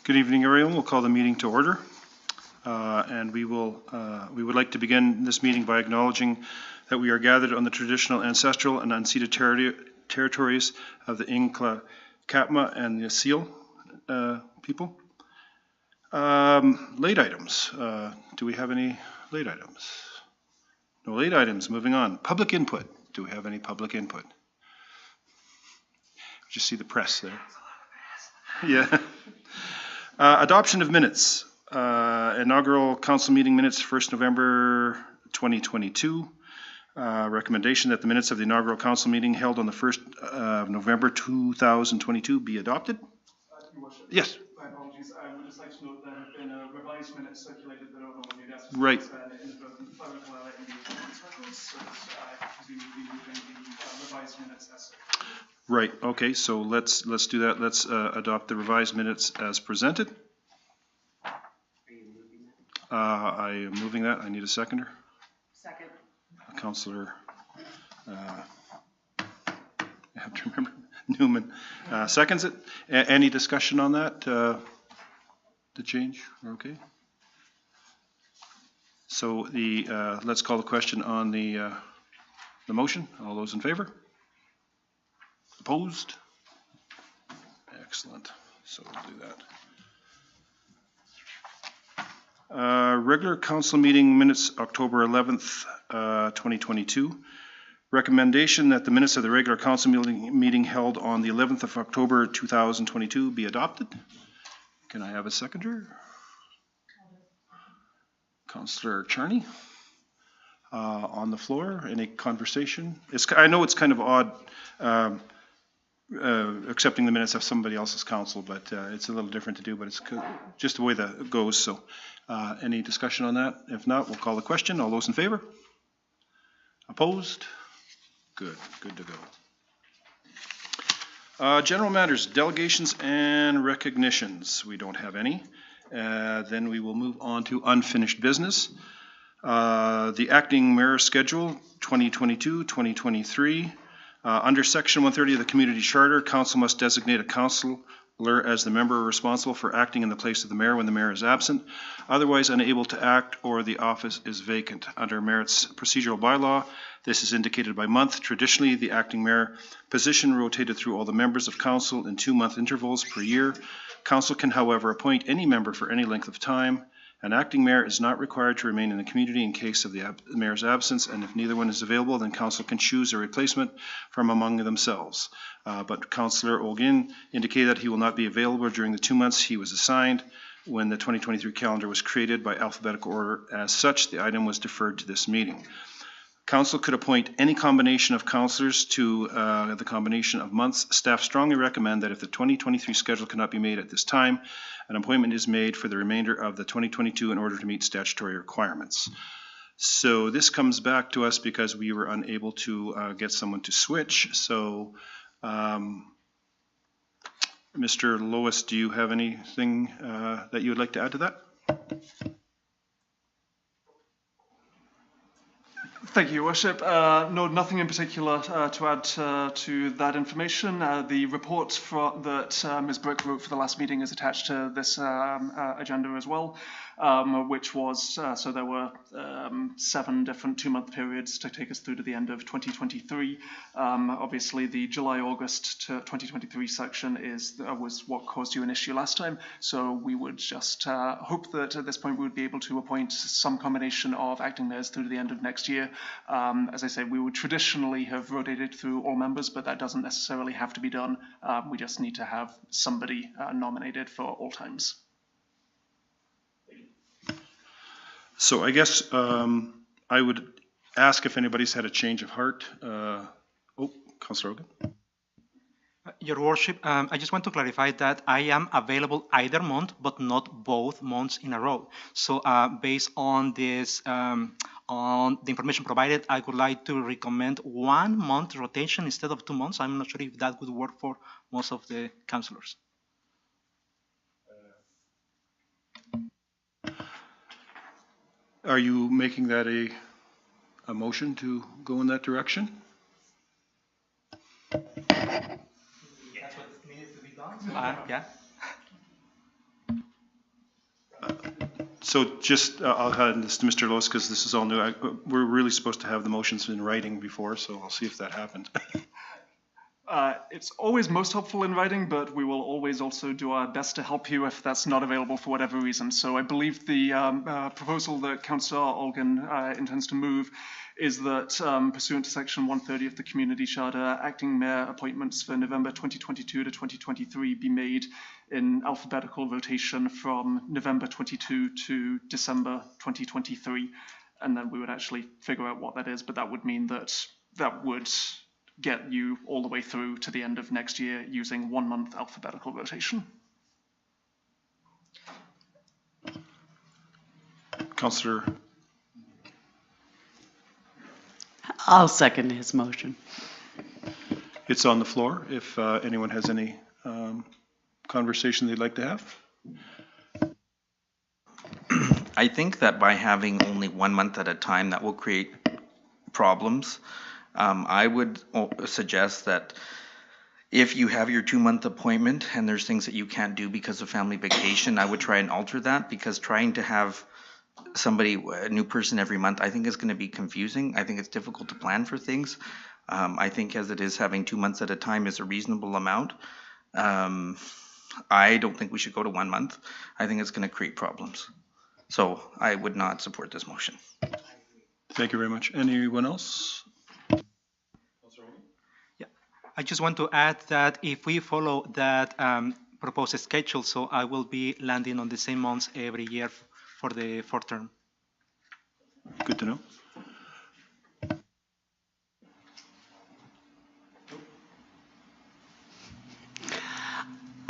Good evening, everyone. We'll call the meeting to order. And we would like to begin this meeting by acknowledging that we are gathered on the traditional, ancestral, and unceded territories of the Inkla, Katma, and the Seal people. Late items. Do we have any late items? No late items. Moving on. Public input. Do we have any public input? Just see the press there. Yeah. Adoption of minutes. Inaugural council meeting minutes, 1st November 2022. Recommendation that the minutes of the inaugural council meeting held on the 1st of November 2022 be adopted. Yes. My apologies. I would just like to note that there have been revised minutes circulated that are on the desk. Right. In the public records, so I presume we'll be moving the revised minutes as such. Right. Okay. So let's do that. Let's adopt the revised minutes as presented. Are you moving that? I am moving that. I need a seconder. Second. Councillor. I have to remember Newman seconds it. Any discussion on that? The change? Okay. So the let's call the question on the motion. All those in favor? Opposed? Excellent. So we'll do that. Regular council meeting minutes, October 11th, 2022. Recommendation that the minutes of the regular council meeting held on the 11th of October 2022 be adopted. Can I have a seconder? Councillor Charney. On the floor, any conversation? I know it's kind of odd accepting the minutes of somebody else's council, but it's a little different to do, but it's just the way that it goes. So any discussion on that? If not, we'll call the question. All those in favor? Opposed? Good to go. General matters, delegations and recognitions. We don't have any. Then we will move on to unfinished business. The acting mayor schedule 2022-2023. Under section 130 of the community charter, council must designate a councillor as the member responsible for acting in the place of the mayor when the mayor is absent, otherwise unable to act, or the office is vacant. Under Merritt's procedural bylaw, this is indicated by month. Traditionally, the acting mayor position rotated through all the members of council in 2-month intervals per year. Council can, however, appoint any member for any length of time. An acting mayor is not required to remain in the community in case of the mayor's absence, and if neither one is available, then council can choose a replacement from among themselves. But Councillor Olgin indicated that he will not be available during the 2 months he was assigned when the 2023 calendar was created by alphabetical order. As such, the item was deferred to this meeting. Council could appoint any combination of councillors to the combination of months. Staff strongly recommend that if the 2023 schedule cannot be made at this time, an appointment is made for the remainder of the 2022 in order to meet statutory requirements. So this comes back to us because we were unable to get someone to switch. So Mr. Lois, do you have anything that you would like to add to that? Thank you, Your Worship. No, nothing in particular to add to that information. The report that Ms. Brick wrote for the last meeting is attached to this agenda as well, which was, so there were 7 different 2-month periods to take us through to the end of 2023. Obviously, the July-August to 2023 section was what caused you an issue last time, so we would just hope that at this point we would be able to appoint some combination of acting mayors through to the end of next year. As I said, we would traditionally have rotated through all members, but that doesn't necessarily have to be done. We just need to have somebody nominated for all times. So I guess I would ask if anybody's had a change of heart. Councillor Hogan. Your Worship, I just want to clarify that I am available either month, but not both months in a row. So based on this, on the information provided, I would like to recommend 1 month rotation instead of 2 months. I'm not sure if that would work for most of the councillors. Are you making that a motion to go in that direction? That's what needs to be done. Yeah. So just, I'll hand this to Mr. Lois because this is all new. We're really supposed to have the motions in writing before, so I'll see if that happened. It's always most helpful in writing, but we will always also do our best to help you if that's not available for whatever reason. So I believe the proposal that Councillor Olgin intends to move is that pursuant to Section 130 of the Community Charter, acting mayor appointments for November 2022 to 2023 be made in alphabetical rotation from November 22 to December 2023. And then we would actually figure out what that is, but that would mean that that would get you all the way through to the end of next year using 1 month alphabetical rotation. Councillor. I'll second his motion. It's on the floor if anyone has any conversation they'd like to have. I think that by having only 1 month at a time, that will create problems. I would suggest that if you have your 2-month appointment and there's things that you can't do because of family vacation, I would try and alter that, because trying to have somebody, a new person every month, I think is going to be confusing. I think it's difficult to plan for things. I think as it is, having 2 months at a time is a reasonable amount. I don't think we should go to 1 month. I think it's going to create problems. So I would not support this motion. Thank you very much. Anyone else? I just want to add that if we follow that proposed schedule, so I will be landing on the same months every year for the 4th term. Good to know.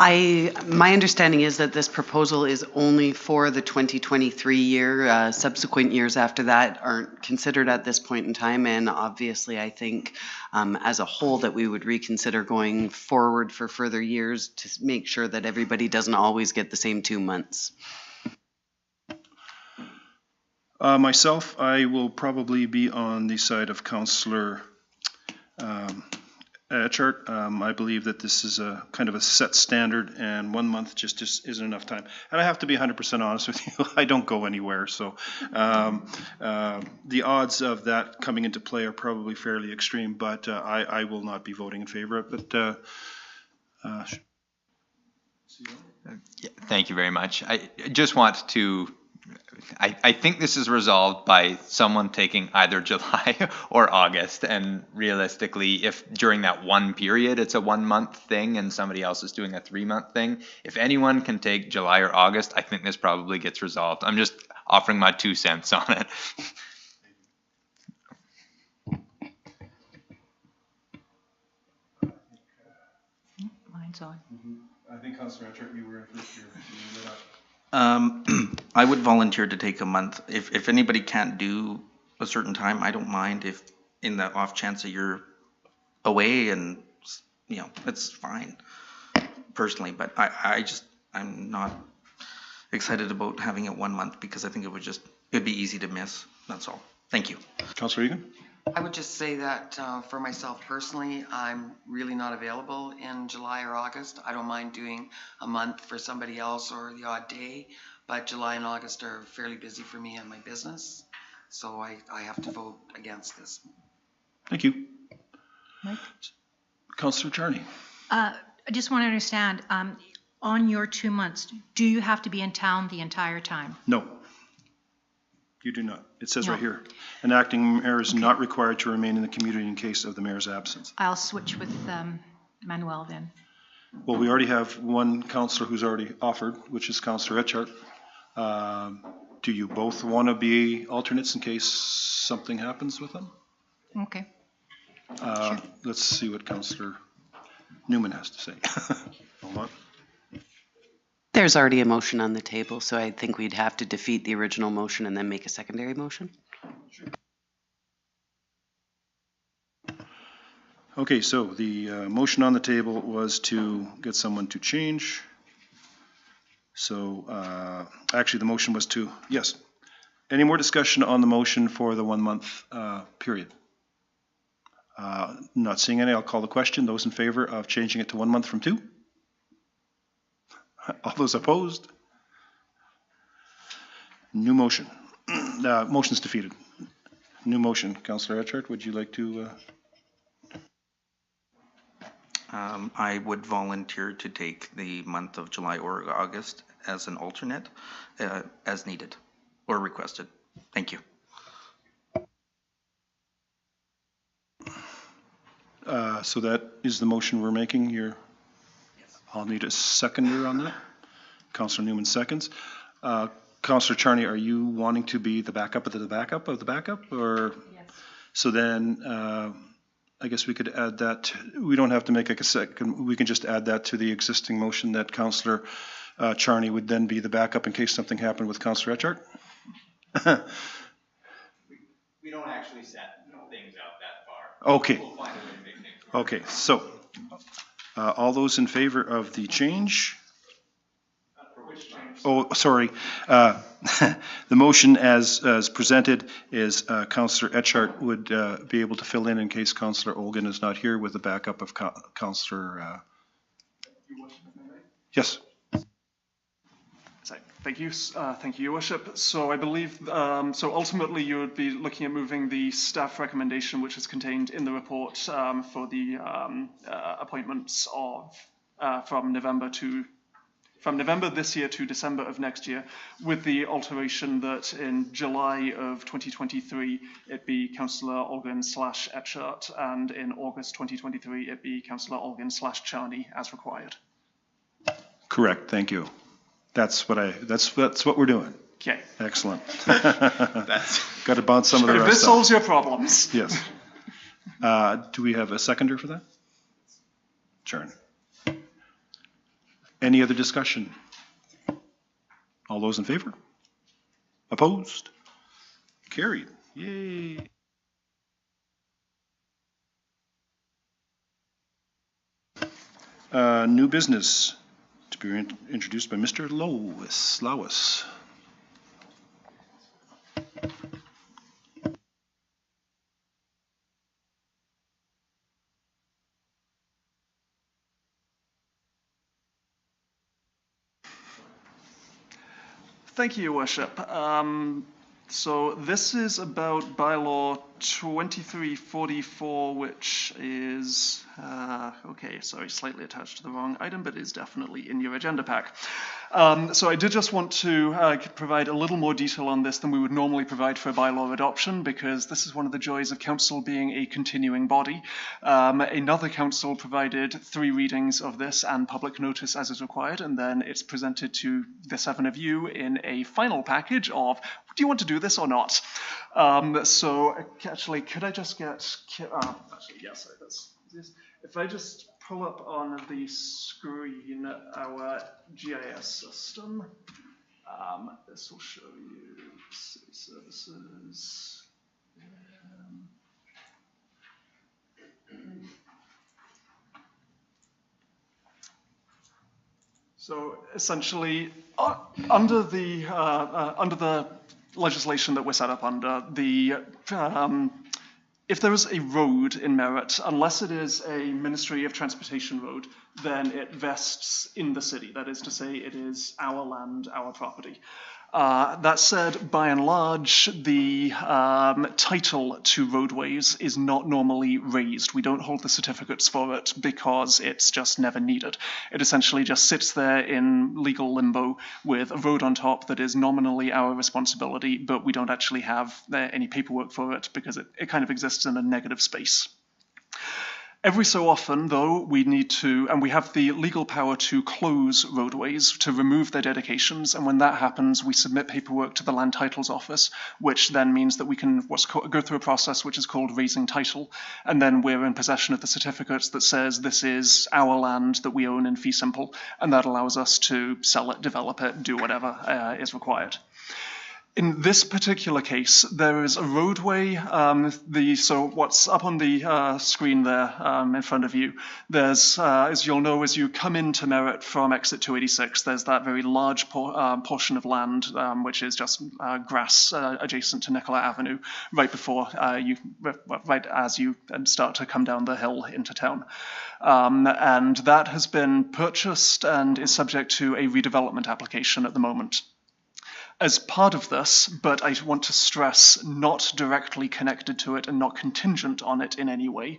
My understanding is that this proposal is only for the 2023 year. Subsequent years after that aren't considered at this point in time, and obviously I think as a whole that we would reconsider going forward for further years to make sure that everybody doesn't always get the same 2 months. Myself, I will probably be on the side of Councillor Chart. I believe that this is a kind of a set standard, and 1 month just isn't enough time. And I have to be 100% honest with you, I don't go anywhere, so the odds of that coming into play are probably fairly extreme, but I will not be voting in favor of it. But yeah, thank you very much. I just want to I think this is resolved by someone taking either July or August. And realistically, if during that one period it's a 1 month thing and somebody else is doing a 3 month thing, if anyone can take July or August, I think this probably gets resolved. I'm just offering my 2 cents on it. Mine's on. I think Councillor Etchart, you were in first here. I would volunteer to take a month. If anybody can't do a certain time, I don't mind if in the off chance that you're away and, you know, it's fine personally, but I'm not excited about having it 1 month because I think it'd be easy to miss. That's all. Thank you. Councillor Egan? I would just say that for myself personally, I'm really not available in July or August. I don't mind doing a month for somebody else or the odd day, but July and August are fairly busy for me and my business. So I have to vote against this. Thank you. Mike? Councillor Charney? I just want to understand, on your 2 months, do you have to be in town the entire time? No. You do not. It says right No. here, an acting mayor is not required to remain in the community in case of the mayor's absence. I'll switch with Manuel then. Well, we already have one councillor who's already offered, which is Councillor Etchart. Do you both want to be alternates in case something happens with them? Okay. Let's see what Councillor Newman has to say. Hold on. There's already a motion on the table, so I think we'd have to defeat the original motion and then make a secondary motion. Okay, so the motion on the table was to get someone to change. So actually the motion was to, yes. Any more discussion on the motion for the 1 month period? Not seeing any, I'll call the question. Those in favor of changing it to 1 month from 2? All those opposed? New motion. Motion's defeated. New motion. Councillor Etchart, would you like to? I would volunteer to take the month of July or August as an alternate, as needed or requested. Thank you. So that is the motion we're making. I'll need a seconder on that. Councillor Newman seconds. Councillor Charney, are you wanting to be the backup of the backup of the backup? Or? Yes. So then I guess we could add that. We don't have to make a second. We can just add that to the existing motion that Councillor Charney would then be the backup in case something happened with Councillor Etchart. We don't actually set things out that far. Okay. We'll find a way to make things work. Okay, so all those in favor of the change? For which change? Oh, sorry. The motion as presented is Councillor Etchart would be able to fill in case Councillor Olgan is not here with the backup of Councillor. Yes. Thank you, Your Worship. So I believe, so ultimately you would be looking at moving the staff recommendation, which is contained in the report for the appointments of from November this year to December of next year, with the alteration that in July of 2023 it be Councillor Olgan / Etchart, and in August 2023 it be Councillor Olgan / Charney as required. Correct. Thank you. That's what we're doing. Okay. Excellent. Got to bounce some of the If rest this up. solves your problems. Yes. Do we have a seconder for that? Charney. Any other discussion? All those in favor? Opposed? Carried. Yay. New business to be introduced by Mr. Lawis. Thank you, Your Worship. So this is about bylaw 2344, which is, Okay, sorry, slightly attached to the wrong item, but is definitely in your agenda pack. So I did just want to provide a little more detail on this than we would normally provide for a bylaw adoption, because this is one of the joys of council being a continuing body. Another council provided 3 readings of this and public notice as is required, and then it's presented to the 7 of you in a final package of, do you want to do this or not? So actually, could I just get, actually, yes, that's this. If I just pull up on the screen our GIS system, this will show you city services. So essentially, under the legislation that we're set up under, if there is a road in Merritt, unless it is a Ministry of Transportation road, then it vests in the city. That is to say, it is our land, our property. That said, by and large, the title to roadways is not normally raised. We don't hold the certificates for it because it's just never needed. It essentially just sits there in legal limbo with a road on top that is nominally our responsibility, but we don't actually have any paperwork for it because it kind of exists in a negative space. Every so often, though, we need to, and we have the legal power to close roadways, to remove their dedications, and when that happens, we submit paperwork to the Land Titles Office, which then means that we can go through a process which is called raising title, and then we're in possession of the certificates that says this is our land that we own in fee simple, and that allows us to sell it, develop it, do whatever is required. In this particular case, there is a roadway, so what's up on the screen there in front of you, there's, as you'll know, as you come into Merritt from exit 286, there's that very large portion of land, which is just grass adjacent to Nicola Avenue, right before right as you start to come down the hill into town. And that has been purchased and is subject to a redevelopment application at the moment. As part of this, but I want to stress not directly connected to it and not contingent on it in any way,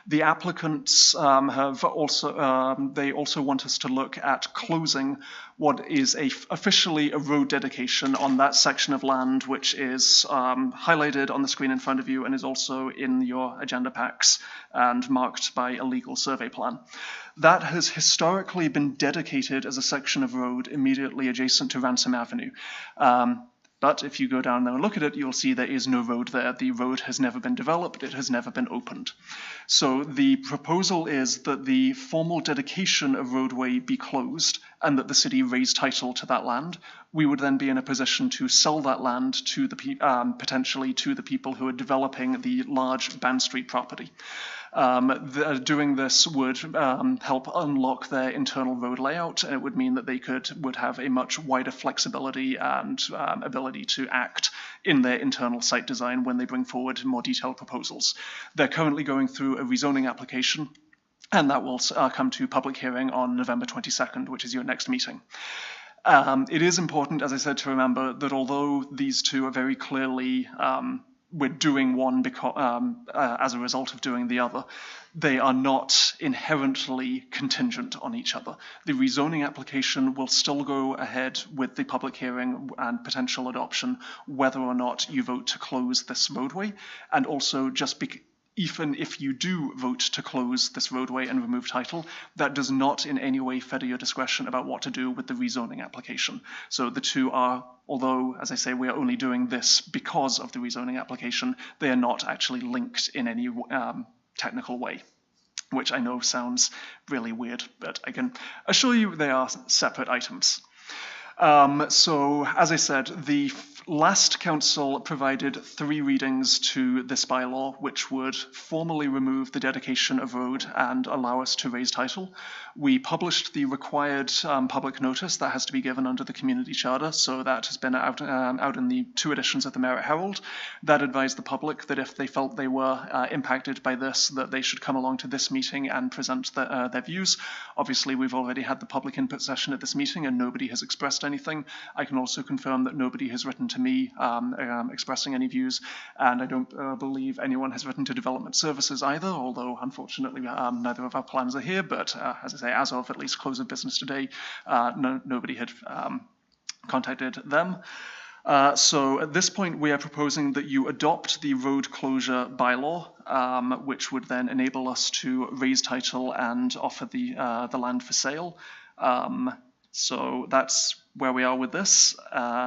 the applicants have also, they also want us to look at closing what is officially a road dedication on that section of land which is highlighted on the screen in front of you and is also in your agenda packs and marked by a legal survey plan. That has historically been dedicated as a section of road immediately adjacent to Ransom Avenue. But if you go down there and look at it, you'll see there is no road there. The road has never been developed. It has never been opened. So the proposal is that the formal dedication of roadway be closed and that the city raise title to that land. We would then be in a position to sell that land to the potentially to the people who are developing the large Ban Street property. Doing this would help unlock their internal road layout, and it would mean that they would have a much wider flexibility and ability to act in their internal site design when they bring forward more detailed proposals. They're currently going through a rezoning application, and that will come to public hearing on November 22nd, which is your next meeting. It is important, as I said, to remember that although these two are very clearly we're doing one because, as a result of doing the other, they are not inherently contingent on each other. The rezoning application will still go ahead with the public hearing and potential adoption whether or not you vote to close this roadway, and also even if you do vote to close this roadway and remove title, that does not in any way feather your discretion about what to do with the rezoning application. So the two are, although, as I say, we are only doing this because of the rezoning application, they are not actually linked in any technical way, which I know sounds really weird, but I can assure you they are separate items. So, as I said, the last council provided 3 readings to this bylaw, which would formally remove the dedication of road and allow us to raise title. We published the required public notice that has to be given under the community charter, so that has been out in the 2 editions of the Merritt Herald. That advised the public that if they felt they were impacted by this, that they should come along to this meeting and present their views. Obviously, we've already had the public input session at this meeting, and nobody has expressed discussed anything. I can also confirm that nobody has written to me expressing any views, and I don't believe anyone has written to Development Services either, although unfortunately neither of our plans are here, but as I say, as of at least close of business today, nobody had contacted them. So at this point, we are proposing that you adopt the road closure bylaw, which would then enable us to raise title and offer the land for sale. So that's where we are with this.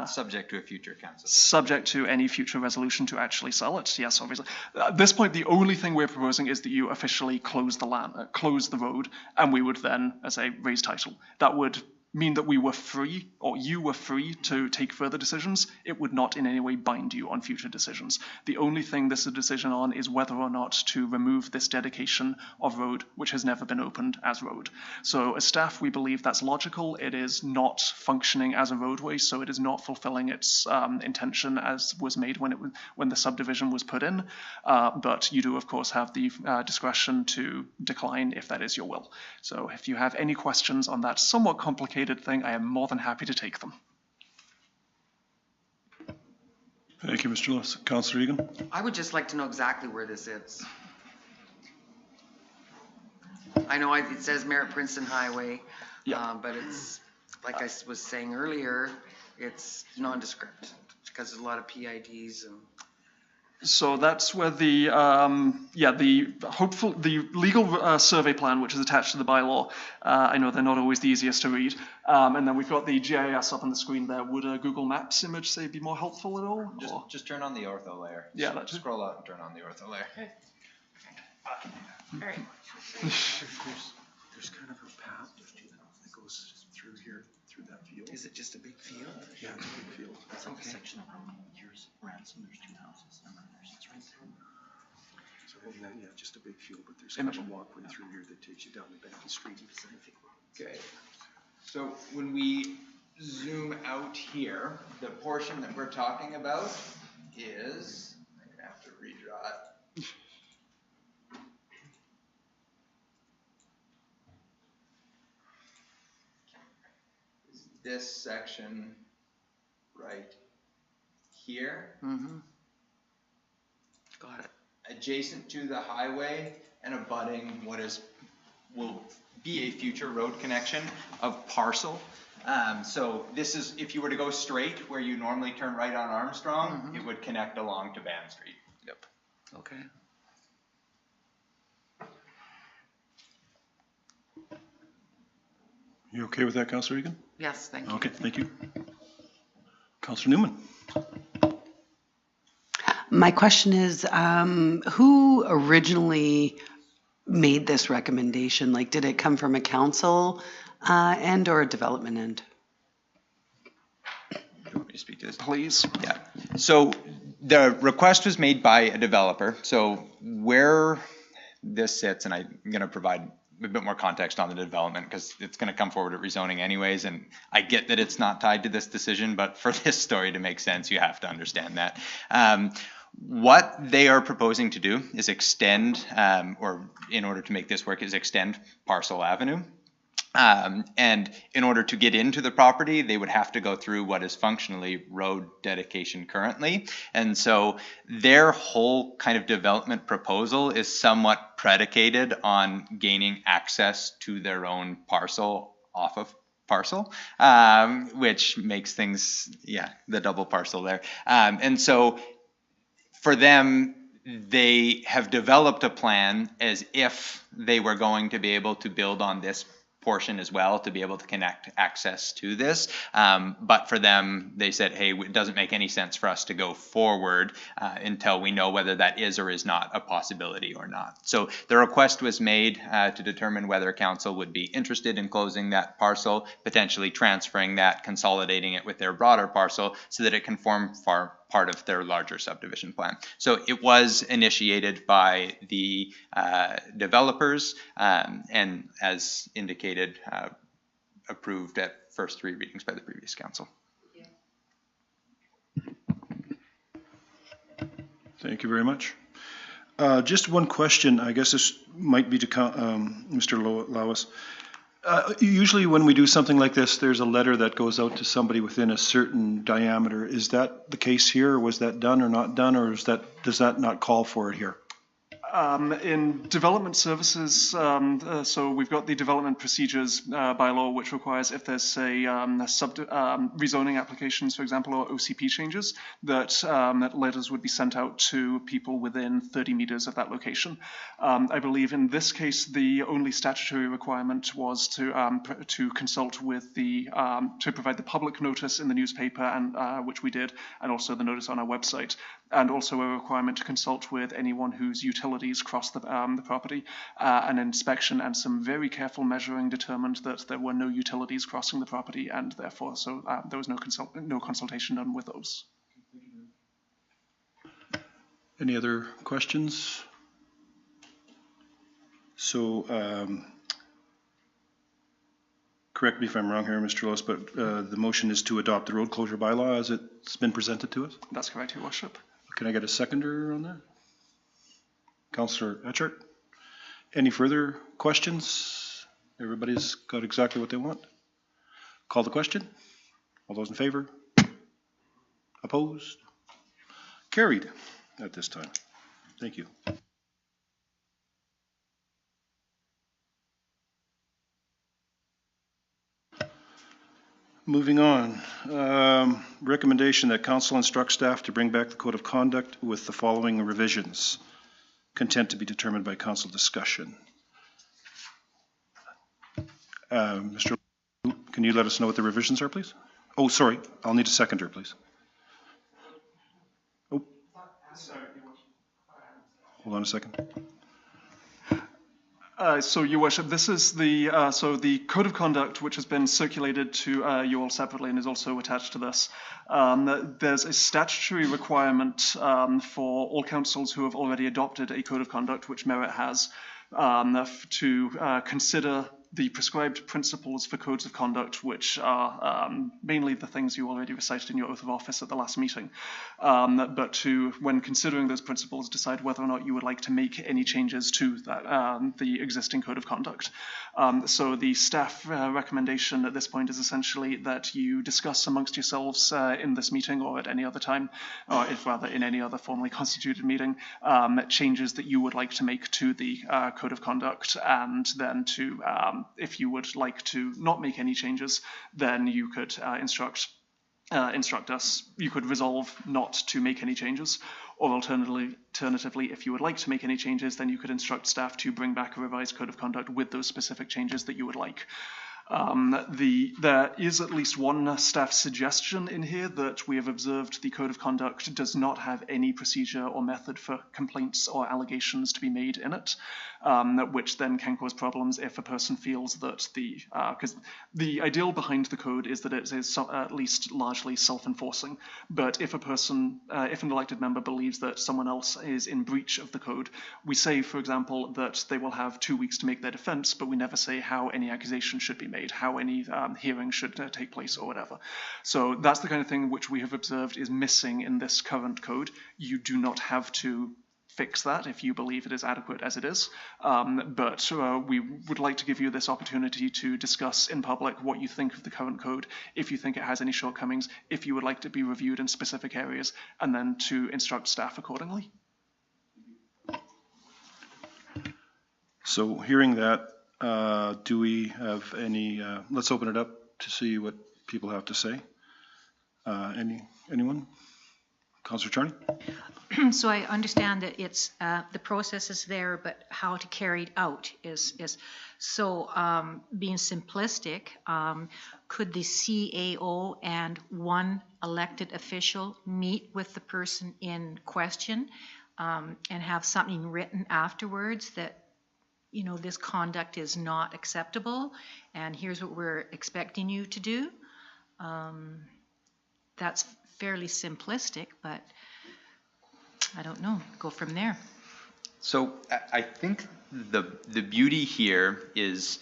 Subject to a future council. Subject to any future resolution to actually sell it. Yes, obviously. At this point, the only thing we're proposing is that you officially close the land, close the road, and we would then, as I say, raise title. That would mean that we were free, or you were free to take further decisions. It would not in any way bind you on future decisions. The only thing this is a decision on is whether or not to remove this dedication of road, which has never been opened as road. So as staff, we believe that's logical. It is not functioning as a roadway, so it is not fulfilling its intention as was made when the subdivision was put in. But you do, of course, have the discretion to decline if that is your will. So if you have any questions on that somewhat complicated thing, I am more than happy to take them. Thank you, Mr. Lewis. Councillor Egan? I would just like to know exactly where this is. I know it says Merritt Princeton Highway, but it's, like I was saying earlier, it's nondescript because there's a lot of PIDs and. So that's where the legal survey plan, which is attached to the bylaw. I know they're not always the easiest to read. And then we've got the GIS up on the screen there. Would a Google Maps image, say, be more helpful at all? Just turn on the ortho layer. Yeah, that's scroll out and turn on the ortho layer. Okay. All right. There's kind of a path that goes through here, through that field. Is it just a big field? Yeah, it's a big field. It's like Okay. a section of here's Ransom, there's two houses, and then there's it's right there. So and then, yeah, just a big field, but there's kind of a walkway through here that takes you down the back of the street. Okay. So when we zoom out here, the portion that we're talking about is, I'm gonna have to redraw it. This section right here, Mm-hmm. Got it. adjacent to the highway and abutting what will be a future road connection of parcel. So this is, if you were to go straight where you normally turn right on Armstrong, it would connect along to Ban Street. Yep. Okay. You okay with that, Councillor Egan? Yes, thank you. Okay, thank you. Councillor Newman? My question is, who originally made this recommendation? Like, did it come from a council end or a development end? Do you want me to speak to this? Please. Yeah. So the request was made by a developer. So where this sits, and I'm going to provide a bit more context on the development because it's going to come forward at rezoning anyways, and I get that it's not tied to this decision, but for this story to make sense, you have to understand that. What they are proposing to do is extend, or in order to make this work, is extend Parcel Avenue. And in order to get into the property, they would have to go through what is functionally road dedication currently. And so their whole kind of development proposal is somewhat predicated on gaining access to their own parcel off of parcel, which makes things, the double parcel there. And so for them, they have developed a plan as if they were going to be able to build on this portion as well to be able to connect access to this. But for them, they said, hey, it doesn't make any sense for us to go forward until we know whether that is or is not a possibility or not. So the request was made to determine whether council would be interested in closing that parcel, potentially transferring that, consolidating it with their broader parcel so that it can form part of their larger subdivision plan. So it was initiated by the developers and as indicated, approved at first 3 readings by the previous council. Thank you very much. Just one question, I guess this might be to Mr. Lewis. Usually when we do something like this, there's a letter that goes out to somebody within a certain diameter. Is that the case here? Or was that done or not done, or does that not call for it here? In development services, so we've got the development procedures bylaw, which requires if there's rezoning applications, for example, or OCP changes, that letters would be sent out to people within 30 meters of that location. I believe in this case, the only statutory requirement was to consult with to provide the public notice in the newspaper, and which we did, and also the notice on our website, and also a requirement to consult with anyone whose utilities cross the property. An inspection and some very careful measuring determined that there were no utilities crossing the property, and therefore, there was no consultation done with those. Any other questions? So, correct me if I'm wrong here, Mr. Lewis, but the motion is to adopt the road closure bylaw as it's been presented to us? That's correct, Your Worship. Can I get a seconder on that? Councillor Etchart? Any further questions? Everybody's got exactly what they want? Call the question. All those in favor? Opposed? Carried at this time. Thank you. Moving on, recommendation that council instruct staff to bring back the code of conduct with the following revisions. Content to be determined by council discussion. Mr. Can you let us know what the revisions are, please? Oh, sorry, I'll need a seconder, please. Oh, hold on a second. So, Your Worship, this is the code of conduct which has been circulated to you all separately and is also attached to this. There's a statutory requirement for all councils who have already adopted a code of conduct, which Merritt has, to consider the prescribed principles for codes of conduct, which are mainly the things you already recited in your oath of office at the last meeting, but to, when considering those principles, decide whether or not you would like to make any changes to that, the existing code of conduct. So the staff recommendation at this point is essentially that you discuss amongst yourselves in this meeting or at any other time, or if rather in any other formally constituted meeting, changes that you would like to make to the code of conduct, and then to if you would like to not make any changes, then you could instruct us. You could resolve not to make any changes, or alternatively, if you would like to make any changes, then you could instruct staff to bring back a revised code of conduct with those specific changes that you would like. There is at least one staff suggestion in here that we have observed the code of conduct does not have any procedure or method for complaints or allegations to be made in it, which then can cause problems if a person feels that because the ideal behind the code is that it is at least largely self-enforcing. But if a person, if an elected member believes that someone else is in breach of the code, we say, for example, that they will have 2 weeks to make their defense, but we never say how any accusation should be made, how any hearing should take place or whatever. So that's the kind of thing which we have observed is missing in this current code. You do not have to fix that if you believe it is adequate as it is, but we would like to give you this opportunity to discuss in public what you think of the current code, if you think it has any shortcomings, if you would like to be reviewed in specific areas, and then to instruct staff accordingly. So hearing that, do we have any, let's open it up to see what people have to say. Anyone? Councillor Charney? So I understand that it's, the process is there, but how to carry it out is so being simplistic, could the CAO and one elected official meet with the person in question and have something written afterwards that, you know, this conduct is not acceptable and here's what we're expecting you to do? That's fairly simplistic, but I don't know, go from there. So I think the beauty here is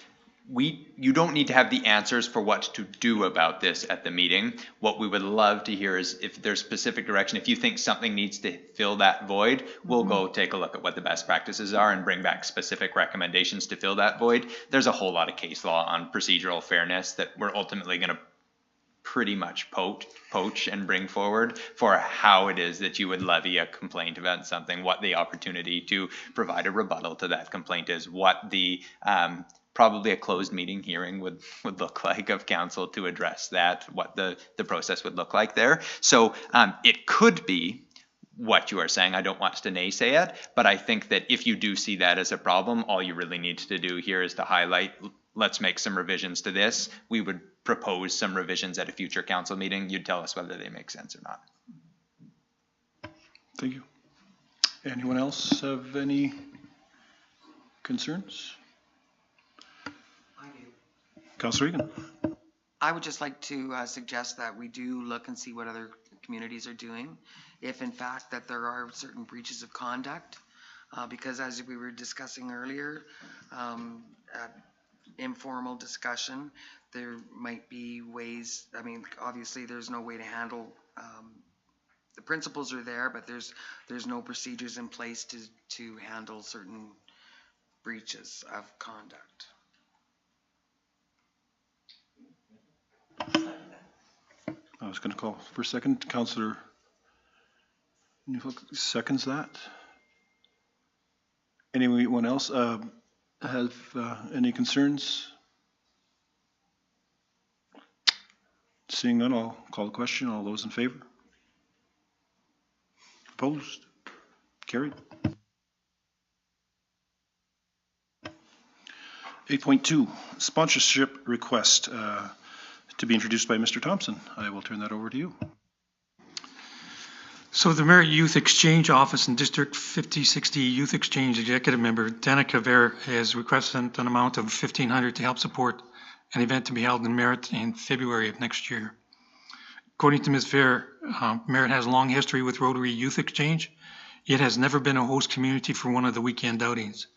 you don't need to have the answers for what to do about this at the meeting. What we would love to hear is if there's specific direction, if you think something needs to fill that void, we'll go take a look at what the best practices are and bring back specific recommendations to fill that void. There's a whole lot of case law on procedural fairness that we're ultimately going to pretty much poach and bring forward for how it is that you would levy a complaint about something, what the opportunity to provide a rebuttal to that complaint is, what the probably a closed meeting hearing would look like of council to address that, what the process would look like there. So it could be what you are saying. I don't want to naysay it, but I think that if you do see that as a problem, all you really need to do here is to highlight, let's make some revisions to this. We would propose some revisions at a future council meeting. You'd tell us whether they make sense or not. Thank you. Anyone else have any concerns? I do. Councillor Egan. I would just like to suggest that we do look and see what other communities are doing, if in fact that there are certain breaches of conduct, because as we were discussing earlier, at informal discussion, there might be ways, I mean, obviously there's no way to handle, the principles are there, but there's no procedures in place to handle certain breaches of conduct. I was going to call for a second. Councillor Newhook seconds that. Anyone else have any concerns? Seeing none, I'll call the question. All those in favor? Opposed? Carried. 8.2, sponsorship request to be introduced by Mr. Thompson. I will turn that over to you. So the Merritt Youth Exchange Office and District 5060 Youth Exchange Executive Member Danica Ver has requested an amount of $1,500 to help support an event to be held in Merritt in February of next year. According to Ms. Ver, Merritt has a long history with Rotary Youth Exchange, yet has never been a host community for one of the weekend outings.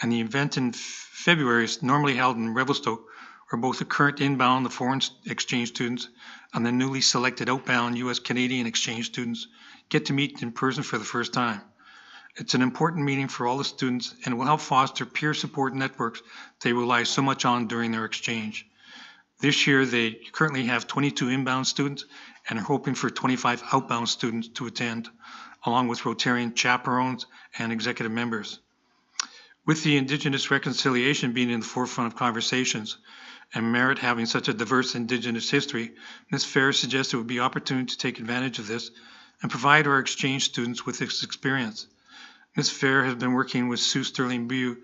And the event in February is normally held in Revelstoke, where both the current inbound, the foreign exchange students, and the newly selected outbound U.S.-Canadian exchange students get to meet in person for the first time. It's an important meeting for all the students and will help foster peer support networks they rely so much on during their exchange. This year, they currently have 22 inbound students and are hoping for 25 outbound students to attend, along with Rotarian chaperones and executive members. With the Indigenous reconciliation being in the forefront of conversations, and Merritt having such a diverse Indigenous history, Ms. Fair suggested it would be opportune to take advantage of this and provide our exchange students with this experience. Ms. Fair has been working with Sue Sterling Bew,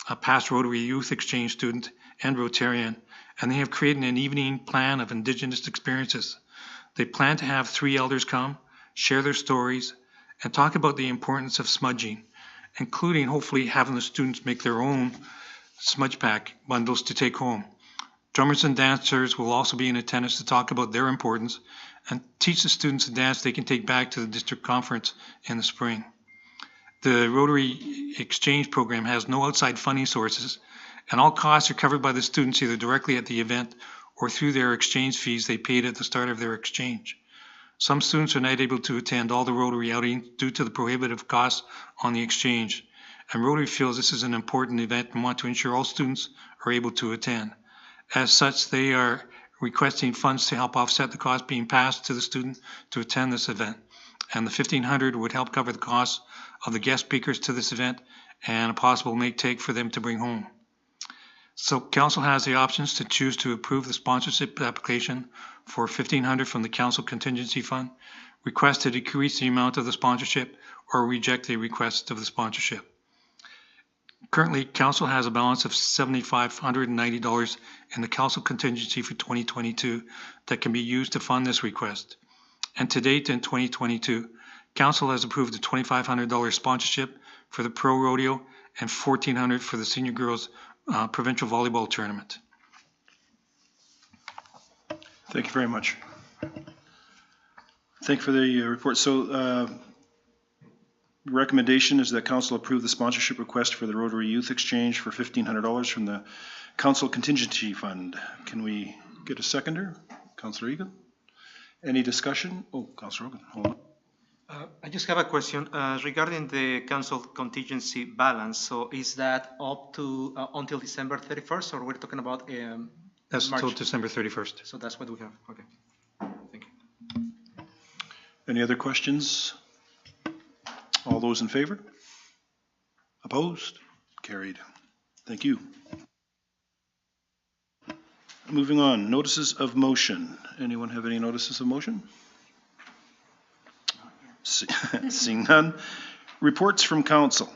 a past Rotary Youth Exchange student and Rotarian, and they have created an evening plan of Indigenous experiences. They plan to have 3 elders come, share their stories, and talk about the importance of smudging, including hopefully having the students make their own smudge pack bundles to take home. Drummers and dancers will also be in attendance to talk about their importance and teach the students a dance they can take back to the district conference in the spring. The Rotary Exchange program has no outside funding sources, and all costs are covered by the students either directly at the event or through their exchange fees they paid at the start of their exchange. Some students are not able to attend all the Rotary outings due to the prohibitive costs on the exchange, and Rotary feels this is an important event and want to ensure all students are able to attend. As such, they are requesting funds to help offset the cost being passed to the student to attend this event. And the $1,500 would help cover the cost of the guest speakers to this event and a possible make-take for them to bring home. So Council has the options to choose to approve the sponsorship application for $1,500 from the Council Contingency Fund, request to decrease the amount of the sponsorship, or reject the request of the sponsorship. Currently, Council has a balance of $7,590 in the Council Contingency for 2022 that can be used to fund this request. And to date in 2022, Council has approved a $2,500 sponsorship for the Pro Rodeo and $1,400 for the Senior Girls Provincial Volleyball Tournament. Thank you very much. Thank you for the report. So recommendation is that Council approve the sponsorship request for the Rotary Youth Exchange for $1,500 from the Council Contingency Fund. Can we get a seconder? Councillor Egan? Any discussion? Oh, Councillor Hogan, hold on. I just have a question regarding the council contingency balance. So is that up to until December 31st, or we're talking about That's March? until December 31st. So that's what we have. Okay. Thank you. Any other questions? All those in favor? Opposed? Carried. Thank you. Moving on, notices of motion. Anyone have any notices of motion? Seeing none. Reports from council.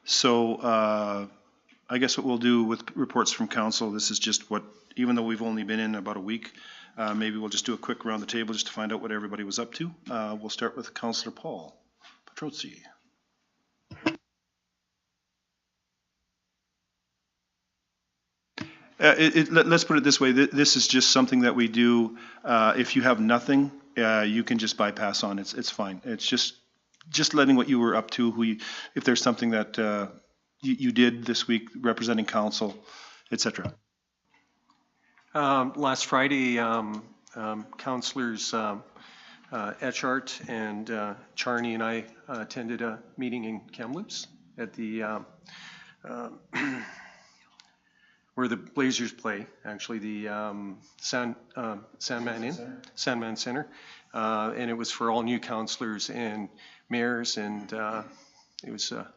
So I guess what we'll do with reports from council, this is just what, even though we've only been in about a week, maybe we'll just do a quick round the table just to find out what everybody was up to. We'll start with Councillor Paul Petrozzi. Let's put it this way. This is just something that we do. If you have nothing, you can just bypass on. It's fine. It's just letting what you were up to. If there's something that you did this week representing council, etc. Last Friday, councillors Etchart and Charney and I attended a meeting in Kamloops at the where the Blazers play, actually, the Sandman Center. And it was for all new councillors and mayors, and it was a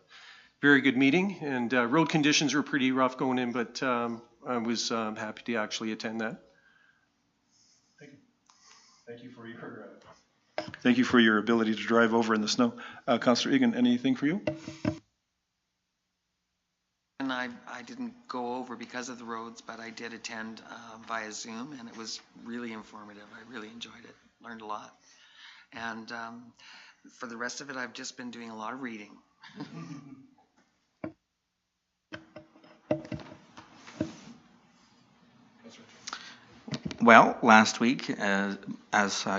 very good meeting. And road conditions were pretty rough going in, but I was happy to actually attend that. Thank you. Thank you for your ability to drive over in the snow. Councillor Egan, anything for you? And I didn't go over because of the roads, but I did attend via Zoom, and it was really informative. I really enjoyed it, learned a lot. And for the rest of it, I've just been doing a lot of reading. Well, last week, as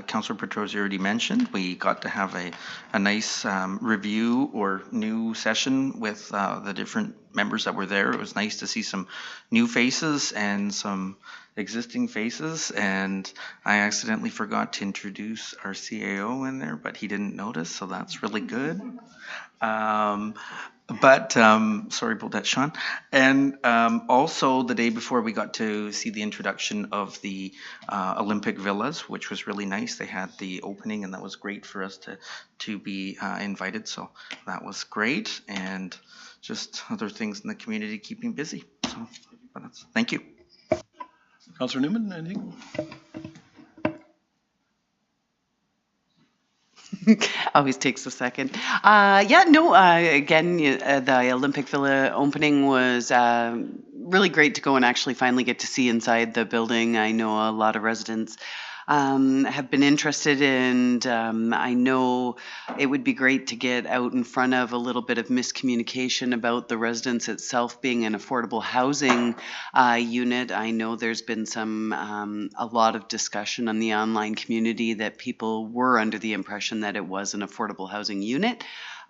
Councillor Petrozzi already mentioned, we got to have a nice review or new session with the different members that were there. It was nice to see some new faces and some existing faces, and I accidentally forgot to introduce our CAO in there, but he didn't notice, so that's really good. Sorry about that, Sean. And also the day before, we got to see the introduction of the Olympic Villas, which was really nice. They had the opening, and that was great for us to be invited. So that was great, and just other things in the community keeping busy. So thank you. Councillor Newman, anything? Always takes a second. Again, the Olympic Villa opening was really great to go and actually finally get to see inside the building. I know a lot of residents have been interested, and I know it would be great to get out in front of a little bit of miscommunication about the residence itself being an affordable housing unit. I know there's been a lot of discussion on the online community that people were under the impression that it was an affordable housing unit.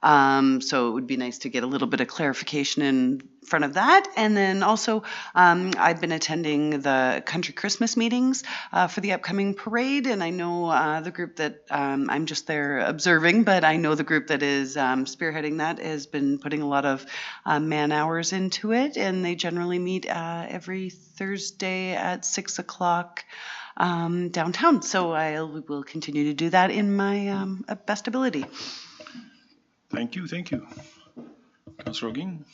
So it would be nice to get a little bit of clarification in front of that. And then also, I've been attending the country Christmas meetings for the upcoming parade. And I know the group that I'm just there observing, but I know the group that is spearheading that has been putting a lot of man hours into it. And they generally meet every Thursday at 6 o'clock downtown. So I will continue to do that in my best ability. Thank you. Councillor O'Geen.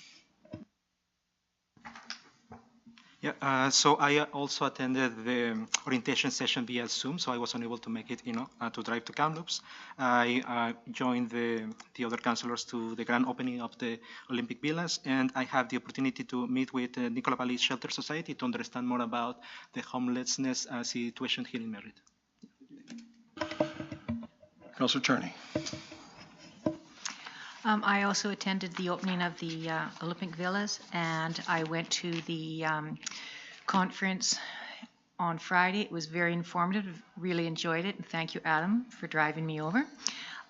Yeah, so I also attended the orientation session via Zoom, so I was unable to make it, to drive to Kamloops. I joined the other councillors to the grand opening of the Olympic Villas, and I have the opportunity to meet with the Nicola Valley Shelter Society to understand more about the homelessness situation here in Merritt. Councillor Charney. I also attended the opening of the Olympic Villas, and I went to the conference on Friday. It was very informative, really enjoyed it, and thank you, Adam, for driving me over.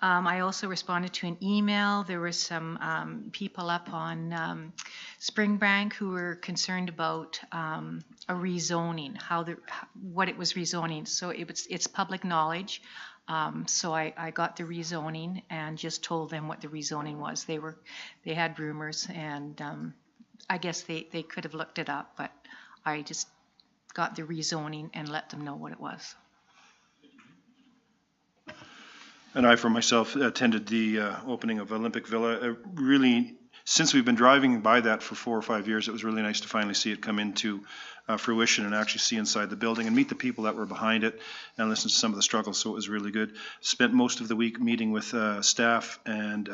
I also responded to an email. There were some people up on Springbank who were concerned about a rezoning, what it was rezoning. So it's public knowledge. So I got the rezoning and just told them what the rezoning was. They had rumors, and I guess they could have looked it up, but I just got the rezoning and let them know what it was. And I, for myself, attended the opening of Olympic Villa. Really, since we've been driving by that for 4 or 5 years, it was really nice to finally see it come into fruition and actually see inside the building and meet the people that were behind it and listen to some of the struggles. So it was really good. Spent most of the week meeting with staff and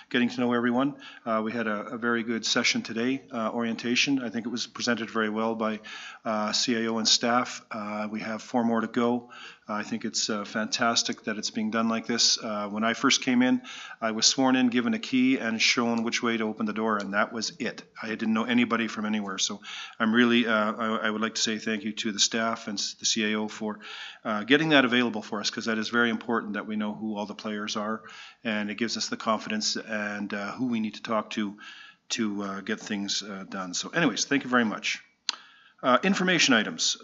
getting to know everyone. We had a very good session today, orientation. I think it was presented very well by CAO and staff. We have 4 more to go. I think it's fantastic that it's being done like this. When I first came in, I was sworn in, given a key, and shown which way to open the door, and that was it. I didn't know anybody from anywhere. So I'm really, I would like to say thank you to the staff and the CAO for getting that available for us, because that is very important that we know who all the players are, and it gives us the confidence and who we need to talk to get things done. So anyways, thank you very much. Information items.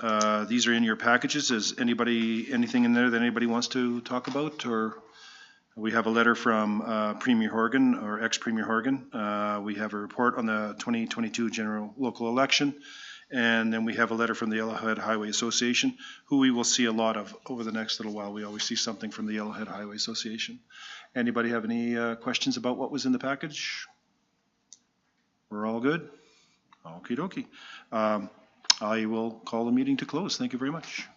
These are in your packages. Is anything in there that anybody wants to talk about? Or we have a letter from Premier Horgan, or ex-Premier Horgan. We have a report on the 2022 general local election. And then we have a letter from the Yellowhead Highway Association, who we will see a lot of over the next little while. We always see something from the Yellowhead Highway Association. Anybody have any questions about what was in the package? We're all good? Okie dokie. I will call the meeting to close. Thank you very much.